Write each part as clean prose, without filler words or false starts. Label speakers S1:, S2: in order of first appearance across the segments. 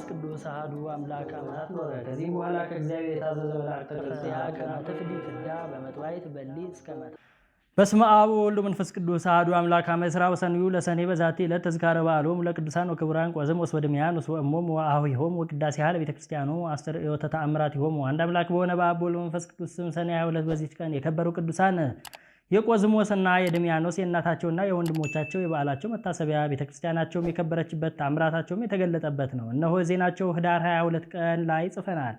S1: ቅዱስ አሐዱ አምላክ አማት ኖረ። ከዚህ በኋላ ከእግዚአብሔር የታዘዘ መልአክ ተቀርጽያ ከመትፍዲ ፍዳ በመጥዋዕት በሊ እስከመታ በስመ አብ ወወልድ ወመንፈስ ቅዱስ አሐዱ አምላክ አመ ዕስራ ወሰንዩ ለሰኔ በዛቲ ዕለት ተዝካረ በዓሎሙ ለቅዱሳን ወክቡራን ቆዝሞስ ወድምያኖስ ወእሞሙ ወአኀዊሆሙ ወቅዳሴሃ ለቤተ ክርስቲያኑ አስተርእዮተ ተአምራቲሆሙ። አንድ አምላክ በሆነ በአብ በወልድ በመንፈስ ቅዱስ ስም ሰኔ 22 በዚች ቀን የከበሩ ቅዱሳን የቆዝሞስና የድምያኖስ የእናታቸውና የወንድሞቻቸው የበዓላቸው መታሰቢያ ቤተክርስቲያናቸውም የከበረችበት ተአምራታቸውም የተገለጠበት ነው። እነሆ ዜናቸው ህዳር 22 ቀን ላይ ጽፈናል።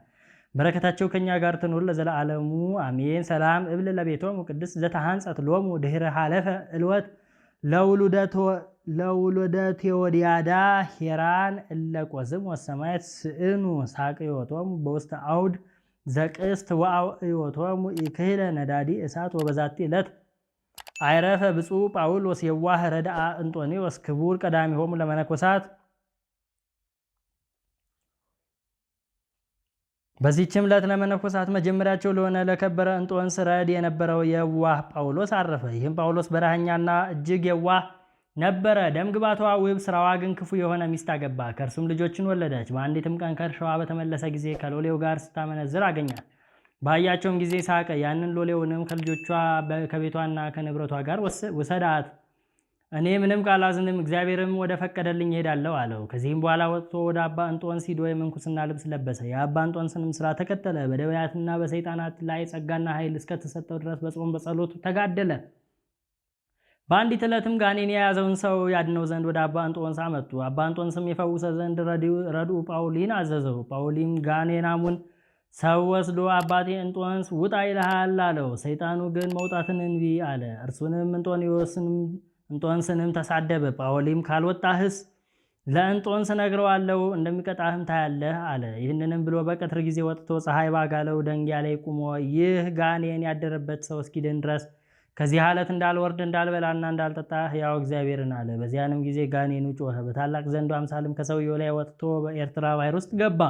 S1: በረከታቸው ከኛ ጋር ትኑር ለዘላለሙ አሜን። ሰላም እብል ለቤቶሙ ቅድስት ዘተሃንጸት ሎሙ ድህረ ሐለፈ እልወት ለውሉደ ቴዎዲያዳ ሄራን እለ ቆዝሞስ ሰማያት ስእኑ ሳቅዮቶሙ በውስተ አውድ ዘቅስት ወአውዮቶሙ ኢክህለ ነዳዲ እሳት ወበዛቲ ዕለት አይረፈ ብፁዕ ጳውሎስ የዋህ ረድአ እንጦንዮስ ክቡር ቀዳሚሆሙ ለመነኮሳት። በዚህችም ዕለት ለመነኮሳት መጀመሪያቸው ለሆነ ለከበረ እንጦንስ ረድ የነበረው የዋህ ጳውሎስ አረፈ። ይህም ጳውሎስ በረሃኛና እጅግ የዋህ ነበረ። ደምግባቷ ውብ፣ ስራዋ ግን ክፉ የሆነ ሚስት አገባ። ከእርሱም ልጆችን ወለደች። በአንዲትም ቀን ከእርሻዋ በተመለሰ ጊዜ ከሎሌው ጋር ስታመነዝር አገኛት። ባያቸውም ጊዜ ሳቀ። ያንን ሎሌውንም ከልጆቿ ከቤቷና ከንብረቷ ጋር ውሰዳት፣ እኔ ምንም ቃላዝንም እግዚአብሔርም ወደ ፈቀደልኝ እሄዳለሁ አለው። ከዚህም በኋላ ወጥቶ ወደ አባ እንጦንስ ሂዶ የምንኩስና ልብስ ለበሰ። የአባ እንጦንስንም ስራ ተከተለ። በደዌያትና በሰይጣናት ላይ ጸጋና ኃይል እስከተሰጠው ድረስ በጾም በጸሎቱ ተጋደለ። በአንዲት ዕለትም ጋኔን የያዘውን ሰው ያድነው ዘንድ ወደ አባ እንጦንስ አመጡ። አባ እንጦንስም የፈውሰ ዘንድ ረድኡ ጳውሊን አዘዘው። ጳውሊም ጋኔናሙን ሰው ወስዶ አባቴ እንጦንስ ውጣ ይልሃል አለው። ሰይጣኑ ግን መውጣትን እንቢ አለ። እርሱንም እንጦንስንም ተሳደበ። ጳውሊም ካልወጣህስ ለእንጦንስ ነግረዋለሁ እንደሚቀጣህም ታያለህ አለ። ይህንንም ብሎ በቀትር ጊዜ ወጥቶ ፀሐይ ባጋለው ደንጊያ ላይ ቁሞ ይህ ጋኔን ያደረበት ሰው እስኪድን ድረስ ከዚህ ዓለት እንዳልወርድ እንዳልበላና እንዳልጠጣ ሕያው እግዚአብሔርን አለ። በዚያንም ጊዜ ጋኔኑ ጮኸ። በታላቅ ዘንዶ አምሳልም ከሰውየው ላይ ወጥቶ በኤርትራ ባሕር ውስጥ ገባ።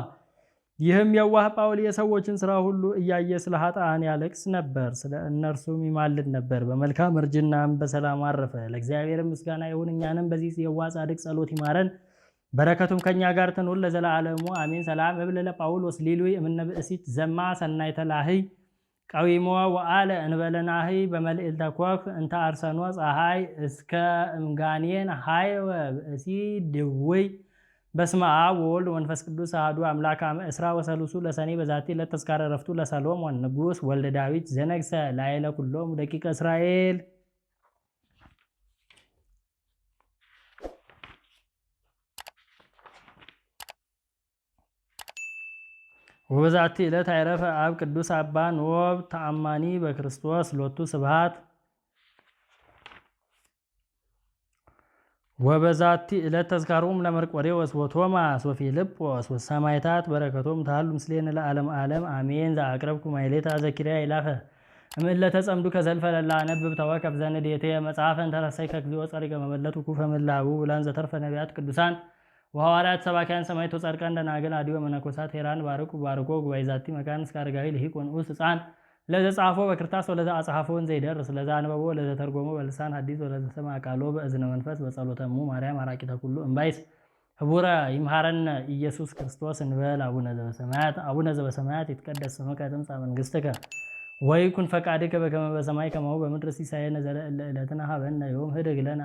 S1: ይህም የዋህ ጳውሊ የሰዎችን ሥራ ሁሉ እያየ ስለ ኃጥአን ያለቅስ ነበር፣ ስለ እነርሱም ይማልድ ነበር። በመልካም እርጅናም በሰላም አረፈ። ለእግዚአብሔር ምስጋና ይሁን፣ እኛንም በዚህ የዋህ ጻድቅ ጸሎት ይማረን፣ በረከቱም ከኛ ጋር ትኑር ለዘላለሙ አሜን። ሰላም እብል ለጳውሎስ ሊሉይ እምነ ብእሲት ዘማ ሰናይተ ላህይ ቀዊሞ ወአለ እንበለናህይ በመልዕልተ ኮፍ እንተ አርሰኖ ፀሐይ እስከ እምጋኔን ሃይወ ብእሲ ድውይ። በስመ አብ ወወልድ ወመንፈስ ቅዱስ አሐዱ አምላክ አመ ዕስራ ወሰሉሱ ለሰኔ በዛቲ ዕለት ተዝካረ ዕረፍቱ ለሰሎሞን ንጉሥ ወልደ ዳዊት ዘነግሠ ላዕለ ኩሎሙ ደቂቀ እስራኤል። ወበዛቲ ዕለት አይረፈ አብ ቅዱስ አባ ኖብ ተአማኒ በክርስቶስ ሎቱ ስብሐት። ወበዛቲ ዕለት ተዝካሮሙ ለመርቆሬዎስ ወቶማስ ወፊልጶስ ወሰማዕታት በረከቶም ታሉ ምስሌነ ለዓለም ዓለም አሜን። ዘአቅረብኩ ማሕሌተ ዘኪርያ ይላፈ እምእለተ ጸምዱ ከዘልፈ ለላ አነብብ ተወከፍ ዘንዴቴ መጽሐፈን ተረሰይከ እግዚኦ ጸሪቀ መበለቱ ኩፈ ምላቡ ውላን ዘተርፈ ነቢያት ቅዱሳን ወሐዋርያት ሰባክያን ሰማዕታት ወጻድቃን ደናግል አድዮ መነኮሳት ሄራን ባርኩ ባርኮ ጉባኤ ዛቲ መካን እስከ አረጋዊ ልሂቅ ወንዑስ ሕፃን ለዘ ጻፎ በክርታስ ወለዘ አጽሐፎ ወንዘ ይደርስ ለዘ አንበቦ ለዘ ተርጎሞ በልሳን ሐዲስ ወለዘ ሰምዐ ቃሎ በእዝነ መንፈስ በጸሎተሙ ማርያም አራቂተ ኩሉ እምባይስ ህቡረ ይምሃረነ ኢየሱስ ክርስቶስ እንበል። አቡነ ዘበሰማያት ይትቀደስ ስምከ ትምጻእ መንግሥትከ ወይኩን ፈቃድከ በከመ በሰማይ ከማሁ በምድር ሲሳየነ ዘለለዕለትነ ሀበነ ዮም ህድግ ለነ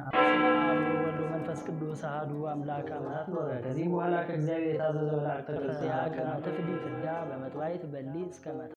S1: መንፈስ ቅዱስ አሐዱ አምላክ አማት ኖረ። ከዚህ በኋላ ከእግዚአብሔር የታዘዘ መልአክ ተቀርጽያ ከመትፍዲ ፍዳ በመጥዋዕት በሊ እስከመታ